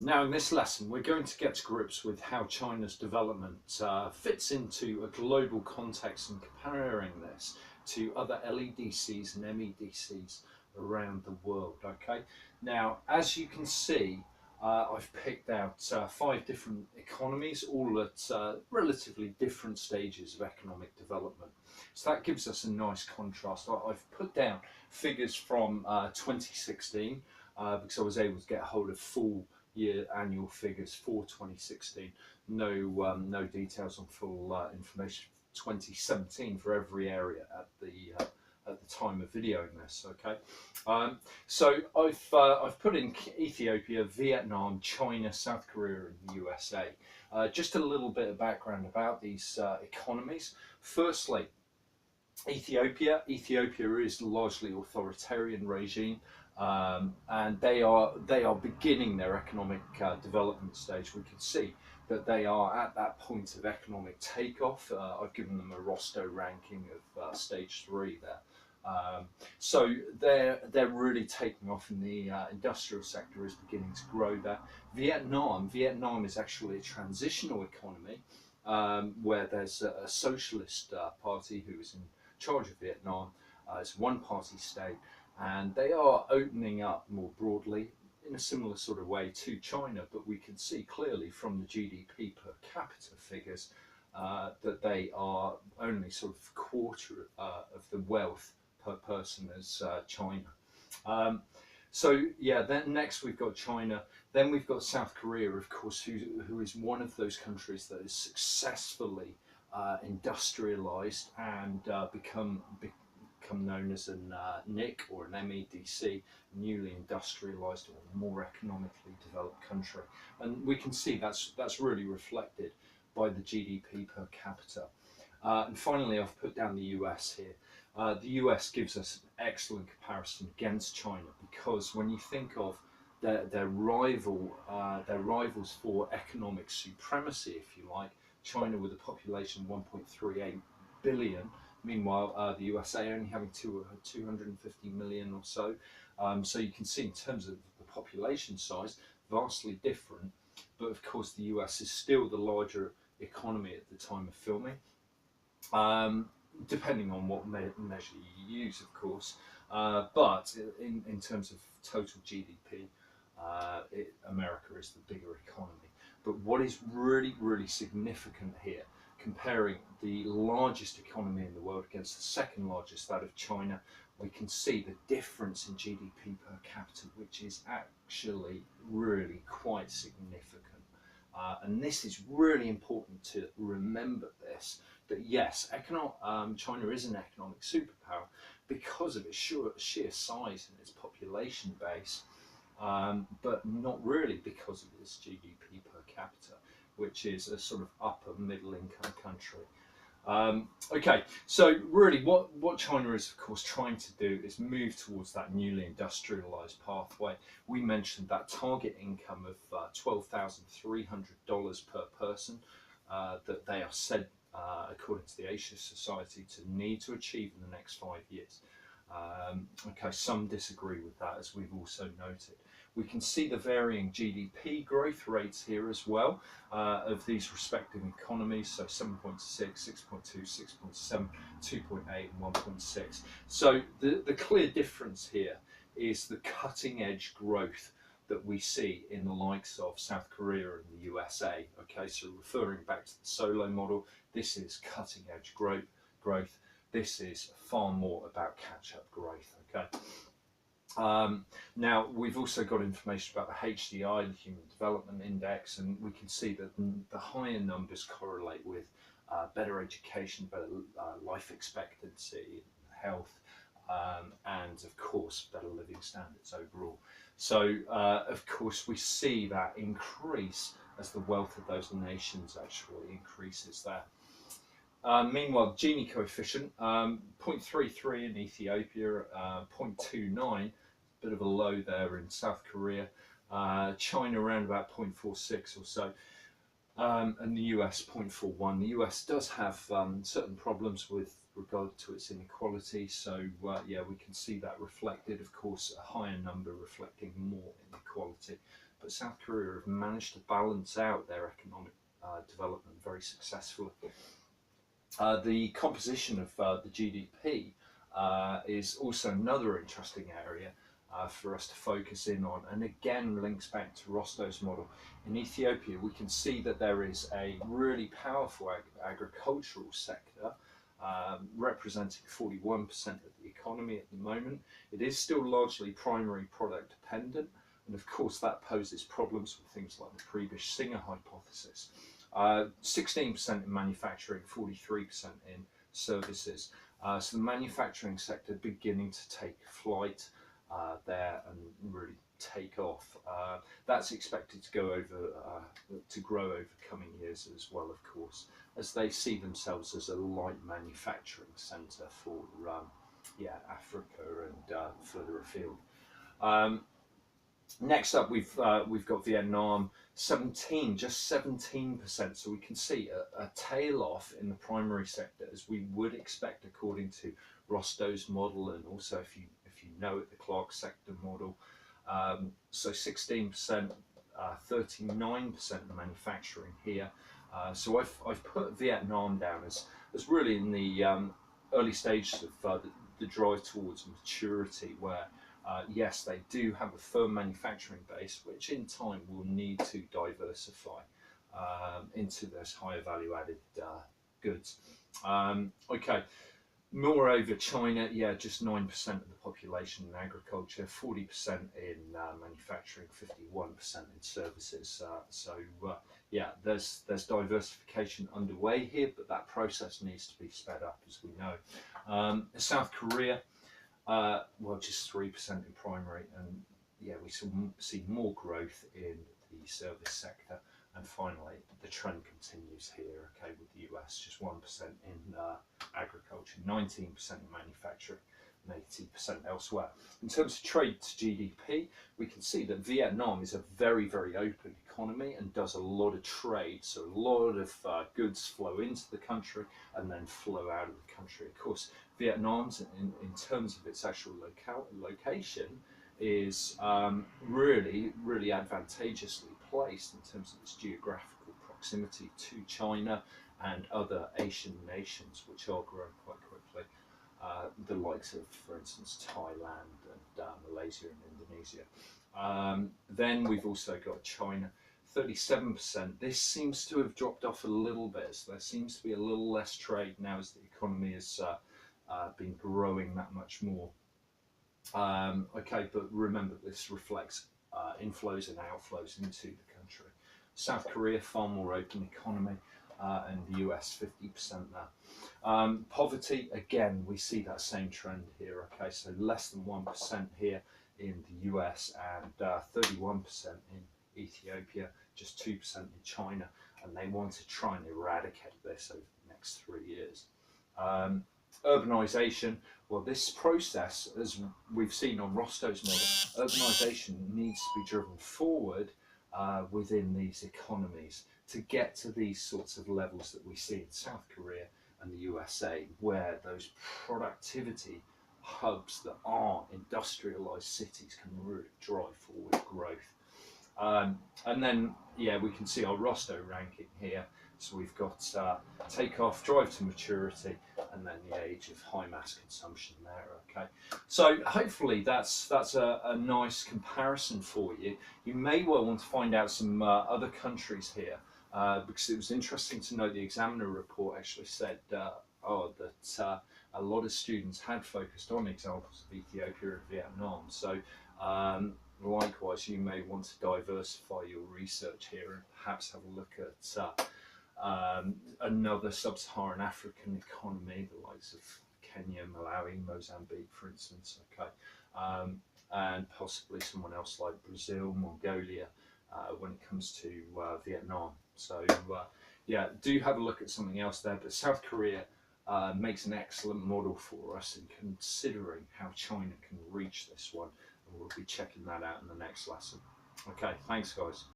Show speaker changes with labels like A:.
A: Now in this lesson we're going to get to grips with how China's development fits into a global context and comparing this to other LEDCs and MEDCs around the world. Okay, now as you can see, I've picked out 5 different economies, all at relatively different stages of economic development. So that gives us a nice contrast. I've put down figures from 2016 because I was able to get hold of full year annual figures for 2016. No details on full information for 2017 for every area at the time of videoing this. Okay, so I've put in Ethiopia, Vietnam, China, South Korea, and the USA. Just a little bit of background about these economies. Firstly, Ethiopia is largely authoritarian regime, and they are beginning their economic development stage. We can see that they are at that point of economic takeoff. I've given them a Rosto ranking of stage 3 there. So they're really taking off, and the industrial sector is beginning to grow there. Vietnam is actually a transitional economy, where there's a socialist party who is in charge of Vietnam. It's a one-party state, and they are opening up more broadly in a similar sort of way to China, but we can see clearly from the GDP per capita figures that they are only sort of a quarter of the wealth per person as China. So yeah, then next we've got China, then we've got South Korea, of course, who is one of those countries that is successfully industrialized and become known as an NIC or an MEDC, newly industrialized or more economically developed country. And we can see that's really reflected by the GDP per capita. And finally, I've put down the US here. The US gives us an excellent comparison against China, because when you think of their rivals for economic supremacy, if you like, China with a population of 1.38 billion, meanwhile the USA only having 250 million or so. So you can see in terms of the population size, vastly different, but of course the US is still the larger economy at the time of filming. Depending on what measure you use, of course, but in terms of total GDP, America is the bigger economy. But what is really significant here, comparing the largest economy in the world against the second largest, that of China, we can see the difference in GDP per capita, which is actually really quite significant. And this is really important to remember this, that yes, China is an economic superpower because of its sheer size and its population base, but not really because of its GDP per capita, which is a sort of upper middle income country. Okay, so really what China is, of course, trying to do is move towards that newly industrialized pathway. We mentioned that target income of $12,300 per person that they are said, according to the Asia Society, to need to achieve in the next 5 years. Okay, some disagree with that, as we've also noted. We can see the varying GDP growth rates here as well of these respective economies. So 7.6, 6.2, 6.7, 2.8 and 1.6. So the clear difference here is the cutting edge growth that we see in the likes of South Korea and the USA. Okay, so referring back to the solo model, this is cutting edge growth. This is far more about catch-up growth. Okay. Now we've also got information about the HDI, the Human Development Index, and we can see that the higher numbers correlate with better education, better life expectancy, health, and of course better living standards overall. So of course we see that increase as the wealth of those nations actually increases there. Meanwhile, Gini coefficient, 0.33 in Ethiopia, 0.29, bit of a low there in South Korea, China around about 0.46 or so, and the US 0.41. The US does have certain problems with regard to its inequality, so yeah, we can see that reflected. Of course, a higher number reflecting more inequality but South Korea have managed to balance out their economic development very successfully. The composition of the GDP is also another interesting area for us to focus in on, and again links back to Rostow's model. In Ethiopia, we can see that there is a really powerful agricultural sector representing 41% of the economy at the moment. It is still largely primary product dependent, and of course that poses problems with things like the Prebisch-Singer hypothesis. 16% in manufacturing, 43% in services. So the manufacturing sector beginning to take flight there and really take off. That's expected to go over to grow over coming years as well, of course, as they see themselves as a light manufacturing centre for Africa and further afield. Next up, we've got Vietnam, just 17%. So we can see a tail off in the primary sector, as we would expect according to Rostow's model, and also if you know it, the Clark sector model. So 16%, 39% in manufacturing here. So I've put Vietnam down as really in the early stages of the drive towards maturity, where yes, they do have a firm manufacturing base, which in time will need to diversify into those higher value added goods. Okay, moreover, China, just 9% of the population in agriculture, 40% in manufacturing, 51% in services. There's diversification underway here, but that process needs to be sped up, as we know. South Korea, just 3% in primary, and we see more growth in the service sector. And finally, the trend continues here, okay, with the US, just 1% in agriculture, 19% in manufacturing, and 80% elsewhere. In terms of trade to GDP, we can see that Vietnam is a very, very open economy and does a lot of trade. So a lot of goods flow into the country and then flow out of the country. Of course, Vietnam's, in terms of its actual location, is really, really advantageously placed in terms of its geographical proximity to China and other Asian nations, which are growing quite quickly. The likes of, for instance, Thailand and Malaysia and Indonesia. Then we've also got China, 37%. This seems to have dropped off a little bit, so there seems to be a little less trade now as the economy has been growing that much more. Okay, but remember, this reflects inflows and outflows into the country. South Korea, far more open economy, and the US, 50% there. Poverty, again, we see that same trend here. Okay, so less than 1% here in the US and 31% in Ethiopia, just 2% in China, and they want to try and eradicate this over the next 3 years. Urbanization, well, this process, as we've seen on Rostow's model, urbanization needs to be driven forward within these economies to get to these sorts of levels that we see in South Korea and the USA, where those productivity hubs that are industrialized cities can really drive forward growth. And then, we can see our Rostow ranking here. So we've got takeoff, drive to maturity, and then the age of high mass consumption there. Okay, so hopefully that's a nice comparison for you. You may well want to find out some other countries here, because it was interesting to know the examiner report actually said that a lot of students had focused on examples of Ethiopia and Vietnam. So likewise, you may want to diversify your research here and perhaps have a look at another sub-Saharan African economy, the likes of Kenya, Malawi, Mozambique, for instance, okay, and possibly someone else like Brazil, Mongolia, when it comes to Vietnam. So do have a look at something else there, but South Korea makes an excellent model for us in considering how China can reach this one, and we'll be checking that out in the next lesson. Okay, thanks guys.